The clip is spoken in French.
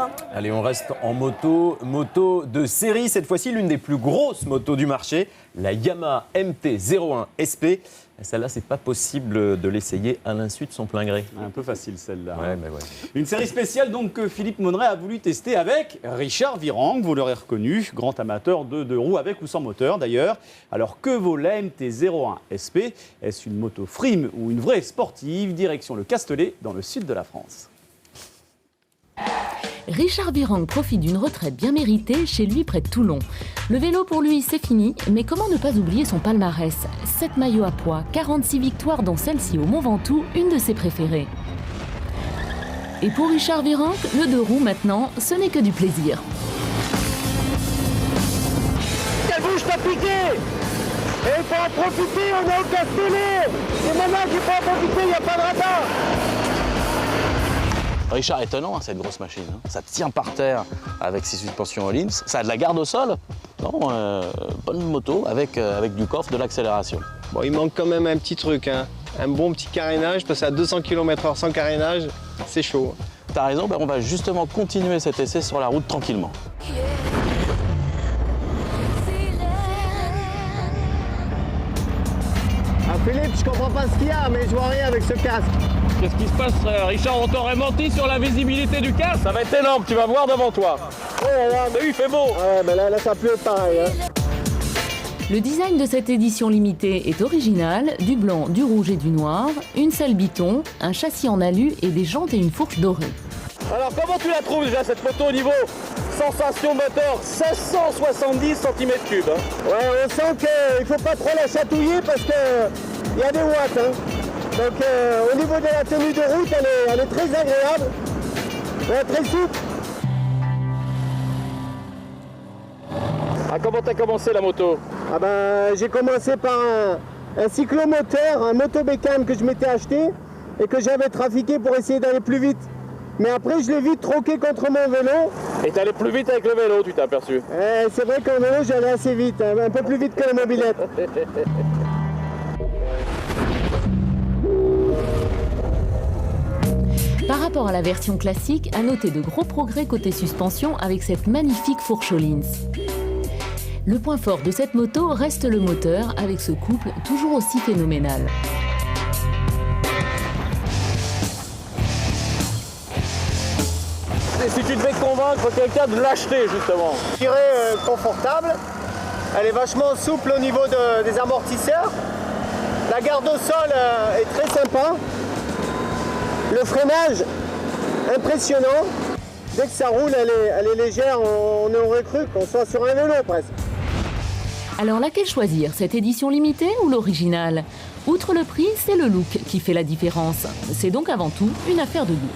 Richard. Allez, on reste en moto. Moto de série, cette fois-ci, l'une des plus grosses motos du marché, la Yamaha MT-01 SP. Celle-là, c'est pas possible de l'essayer à l'insu de son plein gré. Un peu facile celle-là. Ouais, mais ouais. Une série spéciale donc que Philippe Monneret a voulu tester avec Richard Virang, vous l'aurez reconnu, grand amateur de deux roues avec ou sans moteur d'ailleurs. Alors que vaut la MT-01 SP? Est-ce une moto frime ou une vraie sportive? Direction le Castellet dans le sud de la France. Richard Virang profite d'une retraite bien méritée chez lui près de Toulon. Le vélo pour lui c'est fini, mais comment ne pas oublier son palmarès? 7 maillots à poids, 46 victoires dont celle-ci au Mont Ventoux, une de ses préférées. Et pour Richard Virang, le deux roues maintenant, ce n'est que du plaisir. Quelle bouche t'as piqué? Et il faut en profiter, on est au Castellet. C'est maintenant qu'il faut en profiter, il n'y a pas de radar. Richard, étonnant, cette grosse machine. Ça tient par terre avec ses suspensions Öhlins. Ça a de la garde au sol. Non, bonne moto avec du coffre, de l'accélération. Bon, il manque quand même un petit truc, hein. Un bon petit carénage, parce qu'à 200 km/h sans carénage, c'est chaud. T'as raison, on va justement continuer cet essai sur la route tranquillement. Ah, Philippe, je comprends pas ce qu'il y a, mais je vois rien avec ce casque. Qu'est-ce qui se passe, Richard? On t'aurait menti sur la visibilité du casque? Ça va être énorme, tu vas voir devant toi. Oh là là, Mais oui, il fait beau. ouais, mais là ça peut être pareil. Hein. Le design de cette édition limitée est original, du blanc, du rouge et du noir, une selle biton, un châssis en alu et des jantes et une fourche dorée. Alors, comment tu la trouves déjà, cette moto, au niveau sensation moteur? 1670 cm3. Ouais, on sent qu'il faut pas trop la chatouiller parce qu'il y a des watts. Hein. Donc au niveau de la tenue de route, elle est très agréable, elle est très souple. Ah, comment t'as commencé la moto? Ah ben, j'ai commencé par un cyclomoteur, un motobécane que je m'étais acheté et que j'avais trafiqué pour essayer d'aller plus vite. Mais après, je l'ai vite troqué contre mon vélo. Et t'es allé plus vite avec le vélo, tu t'es aperçu? C'est vrai qu'en vélo, j'allais assez vite, hein, un peu plus vite que la mobilette. Par rapport à la version classique, à noter de gros progrès côté suspension avec cette magnifique fourche Öhlins. Le point fort de cette moto reste le moteur avec ce couple toujours aussi phénoménal. Et si tu devais convaincre quelqu'un de l'acheter, justement? Tirée confortable, elle est vachement souple au niveau des amortisseurs. La garde au sol est très sympa. Le freinage, impressionnant. Dès que ça roule, elle est légère, on aurait cru qu'on soit sur un vélo presque. Alors laquelle choisir, cette édition limitée ou l'original? Outre le prix, c'est le look qui fait la différence. C'est donc avant tout une affaire de goût.